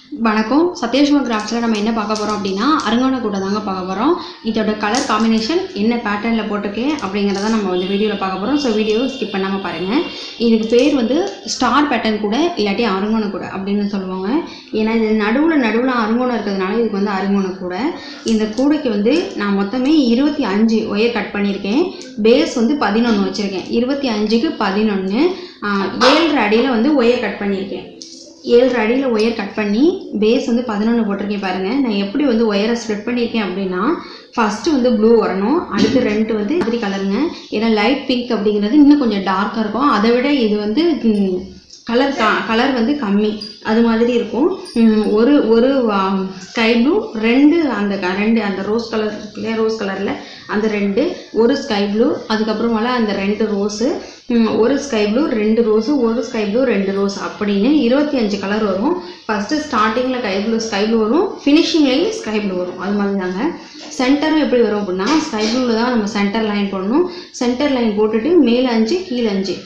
வணக்கம். சத்யலட்சுமி கிராஃப்ட்ஸில் நம்ம என்ன பார்க்க போகிறோம் அப்படின்னா அருங்கான கூடை தாங்க பார்க்க போகிறோம். இதோட கலர் காம்பினேஷன் என்ன பேட்டர்னில் போட்டிருக்கேன் அப்படிங்கிறத நம்ம வந்து வீடியோவில் பார்க்க போகிறோம். ஸோ வீடியோவை ஸ்கிப் பண்ணாமல் பாருங்கள். இதுக்கு பேர் வந்து ஸ்டார் பேட்டர்ன் கூட இல்லாட்டி அருங்கான கூடை அப்படின்னு சொல்லுவாங்க. ஏன்னா இது நடுவில் அருங்கோணம் இருக்கிறதுனால இதுக்கு வந்து அருங்கோண கூடை. இந்த கூடைக்கு வந்து நான் மொத்தமே 25 ஒயர் கட் பண்ணியிருக்கேன். பேஸ் வந்து 11 வச்சுருக்கேன். 25க்கு 11 7.5 அடியில் வந்து ஒயர் கட் பண்ணியிருக்கேன். 7.5 அடியில் ஒயர் கட் பண்ணி பேஸ் வந்து 11 போட்டிருக்கேன். பாருங்கள் நான் எப்படி வந்து ஒயரை ஸ்ப்ரெட் பண்ணியிருக்கேன் அப்படின்னா, ஃபஸ்ட்டு வந்து ப்ளூ வரணும், அடுத்து 2 வந்து இப்படி கலருங்க. ஏன்னா லைட் பிங்க் அப்படிங்கிறது இன்னும் கொஞ்சம் டார்க்காக இருக்கும். அதை விட இது வந்து கலர் வந்து கம்மி, அது மாதிரி இருக்கும். ஒரு ஸ்கை ப்ளூ, 2 அந்த ரோஸ் கலர் இருக்கு இல்லையா, ரோஸ் கலரில் அந்த 2, ஒரு ஸ்கை ப்ளூ, அதுக்கப்புறமால அந்த 2 ரோஸு, ஒரு ஸ்கை ப்ளூ 2 ரோஸு, ஒரு ஸ்கை ப்ளூ 2 ரோஸ் அப்படின்னு 25 கலர் வரும். ஃபஸ்ட்டு ஸ்டார்டிங்கில் ஸ்கை ப்ளூ வரும், ஃபினிஷிங்லேயும் ஸ்கை ப்ளூ வரும். அது மாதிரி தாங்க. சென்டரும் எப்படி வரும் அப்படின்னா, ஸ்கை ப்ளூவில் தான் நம்ம சென்டர் லைன் போடணும். சென்டர் லைன் போட்டுட்டு மேலே 5 கீழே 5,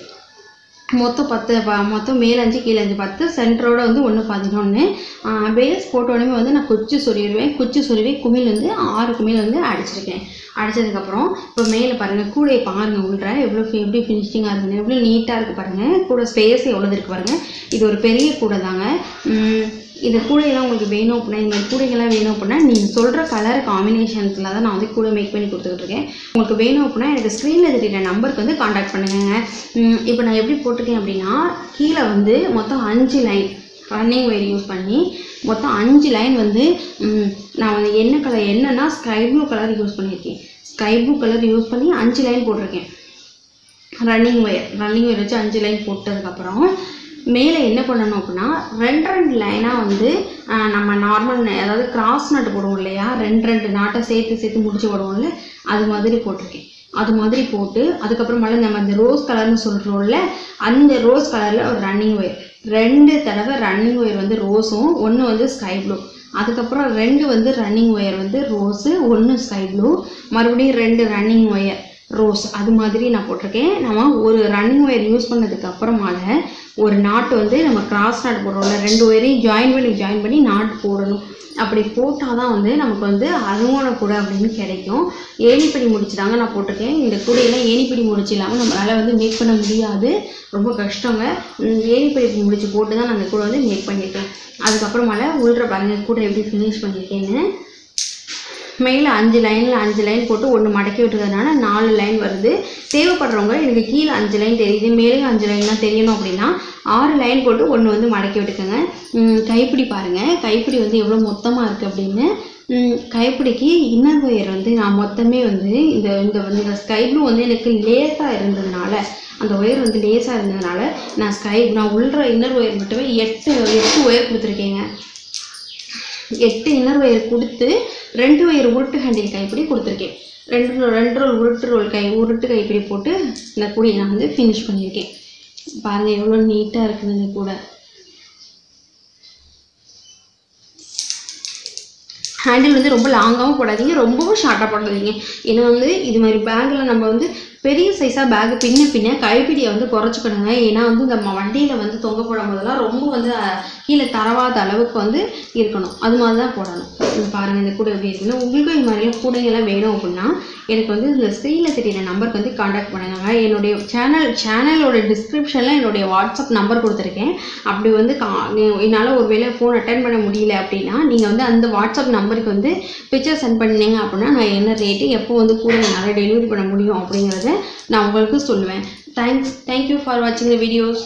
மொத்தம் 10, மொத்தம் மேலே 5 கீழே 5, 10. சென்டரோட வந்து 1 11. பேஸ் போட்டோடனே வந்து நான் குச்சி சொருவிடுவேன். குச்சி சொருவி குமிழ் வந்து 6 குமிழ் வந்து அடிச்சிருக்கேன். அடித்ததுக்கப்புறம் இப்போ மேலே பாருங்கள், கூடையை பாருங்கள் உள்ள எப்படி ஃபினிஷிங்காக இருக்குன்னு, எவ்வளோ நீட்டாக இருக்குது பாருங்கள். கூட ஸ்பேஸ் எவ்வளோ இருக்குது பாருங்கள். இது ஒரு பெரிய கூடை தாங்க. இந்த கூடையெல்லாம் உங்களுக்கு வேணும் அப்படின்னா, இந்த மாதிரி கூடைகள்லாம் வேணும் அப்படின்னா நீங்கள் சொல்கிற கலர் காம்பினேஷன்ஸில் தான் நான் வந்து கூடை மேக் பண்ணி கொடுத்துக்கிட்டு இருக்கேன். உங்களுக்கு வேணும் அப்படின்னா எனக்கு ஸ்க்ரீனில் தெரியுற நம்பருக்கு வந்து காண்டாக்ட் பண்ணுங்க. இப்போ நான் எப்படி போட்டிருக்கேன் அப்படின்னா, கீழே வந்து மொத்தம் 5 லைன் ரன்னிங் ஒயர் யூஸ் பண்ணி மொத்தம் 5 லைன் வந்து நான் வந்து என்ன கலர் என்னன்னா ஸ்கை ப்ளூ கலர் யூஸ் பண்ணியிருக்கேன். ஸ்கை ப்ளூ கலர் யூஸ் பண்ணி 5 லைன் போட்டிருக்கேன். ரன்னிங் ஒயர் வச்சு 5 லைன் போட்டதுக்கப்புறம் மேலே என்ன பண்ணணும் அப்படின்னா, 2 லைனாக வந்து நம்ம நார்மல் அதாவது கிராஸ் நாட்டு போடுவோம் இல்லையா, 2 நாட்டை சேர்த்து முடிச்சு போடுவோம்ல, அது மாதிரி போட்டிருக்கேன். அது மாதிரி போட்டு அதுக்கப்புறமால நம்ம அந்த ரோஸ் கலர்னு சொல்கிறோம்ல, அந்த ரோஸ் கலரில் ஒரு ரன்னிங் ஒயர் 2 தடவை ரன்னிங் ஒயர் வந்து ரோஸும் 1 வந்து ஸ்கை ப்ளூ, அதுக்கப்புறம் 2 வந்து ரன்னிங் ஒயர் வந்து ரோஸு 1 ஸ்கை ப்ளூ, மறுபடியும் 2 ரன்னிங் ஒயர் ரோஸ், அது மாதிரி நான் போட்டிருக்கேன். நம்ம ஒரு ரன்னிங் ஒயர் யூஸ் பண்ணதுக்கு அப்புறமால ஒரு நாட்டு வந்து நம்ம கிராஸ் நாட் போடுறோம்ல, 2 ஒயரையும் ஜாயின் பண்ணி நாட் போடணும். அப்படி போட்டால் தான் வந்து நமக்கு வந்து அருங்கோண கூடை அப்படின்னு கிடைக்கும். ஏணிப்படி முடிச்சு தாங்க நான் போட்டிருக்கேன். இந்த கூடையெல்லாம் ஏணிப்படி முடிச்சு இல்லாமல் நம்மளால் வந்து மேக் பண்ண முடியாது, ரொம்ப கஷ்டங்க. ஏணிப்படி முடிச்சு போட்டு தான் நான் அந்த கூடை வந்து மேக் பண்ணியிருக்கேன். அதுக்கப்புறமால உள்ள பாருங்கள் கூடை எப்படி ஃபினிஷ் பண்ணியிருக்கேன்னு. மேலே 5 லைன் போட்டு 1 மடக்கி விட்டுறதுனால 4 லைன் வருது. தேவைப்படுறவங்க எனக்கு கீழே 5 லைன் தெரியுது, மேலே 5 லைன்லாம் தெரியணும் அப்படின்னா 6 லைன் போட்டு 1 வந்து மடக்கி விட்டுக்கோங்க. கைப்பிடி பாருங்கள், கைப்பிடி வந்து எவ்வளோ மொத்தமாக இருக்குது அப்படின்னு. கைப்பிடிக்கு இன்னர் ஒயர் வந்து நான் மொத்தமே வந்து இந்த ஸ்கை ப்ளூ வந்து எனக்கு லேஸாக இருந்ததுனால, அந்த ஒயர் வந்து லேஸாக இருந்ததுனால நான் உள்ள இன்னர் ஒயர் மட்டுமே 8 ஒயர் கொடுத்துருக்கேங்க. 8 இன்னர் ஒயர் கொடுத்து 2 ஒயர் உருட்டு ஹேண்டில் கைப்பிடி கொடுத்துருக்கேன். 2 ரோல் உருட்டு கைப்பிடி போட்டு இந்த கூடையை நான் வந்து ஃபினிஷ் பண்ணியிருக்கேன். பாருங்கள் எவ்வளோ நீட்டாக இருக்குது இந்த கூடை. ஹேண்டில் வந்து ரொம்ப லாங்காகவும் போடாதீங்க, ரொம்பவும் ஷார்ட்டாக போடாதீங்க. ஏன்னா வந்து இது மாதிரி பேக்கில் நம்ம வந்து பெரிய சைஸாக பேக்கு பின்ன கைப்பிடியை வந்து குறைச்சிக்கணுங்க. ஏன்னா வந்து நம்ம வண்டியில் வந்து தொங்க போடும் போதெல்லாம் ரொம்ப வந்து கீழே தரவாத அளவுக்கு வந்து இருக்கணும், அது மாதிரி தான் போடணும். பாருங்கள் இந்த கூடை எப்படி இருக்குன்னு. உங்களுக்கு இது மாதிரிலாம் கூடைங்கெல்லாம் வேணும் அப்படின்னா எனக்கு வந்து இந்த ஸ்க்ரீனில் தெரியுற நம்பருக்கு வந்து காண்டாக்ட் பண்ணுங்க. என்னுடைய சேனலோட டிஸ்கிரிப்ஷனில் என்னுடைய வாட்ஸ்அப் நம்பர் கொடுத்துருக்கேன். அப்படி வந்து என்னால் ஒரு வேளை ஃபோன் அட்டன் பண்ண முடியல அப்படின்னா நீங்கள் வந்து அந்த வாட்ஸ்அப் நம்பருக்கு வந்து பிக்சர் சென்ட் பண்ணிங்க அப்படின்னா நான் என்ன ரேட்டு, எப்போ வந்து கூட என்னால் டெலிவரி பண்ண முடியும் அப்படிங்கிறத நான் உங்களுக்கு சொல்லுவேன். தேங்க்யூ ஃபார் வாட்சிங் த வீடியோஸ்.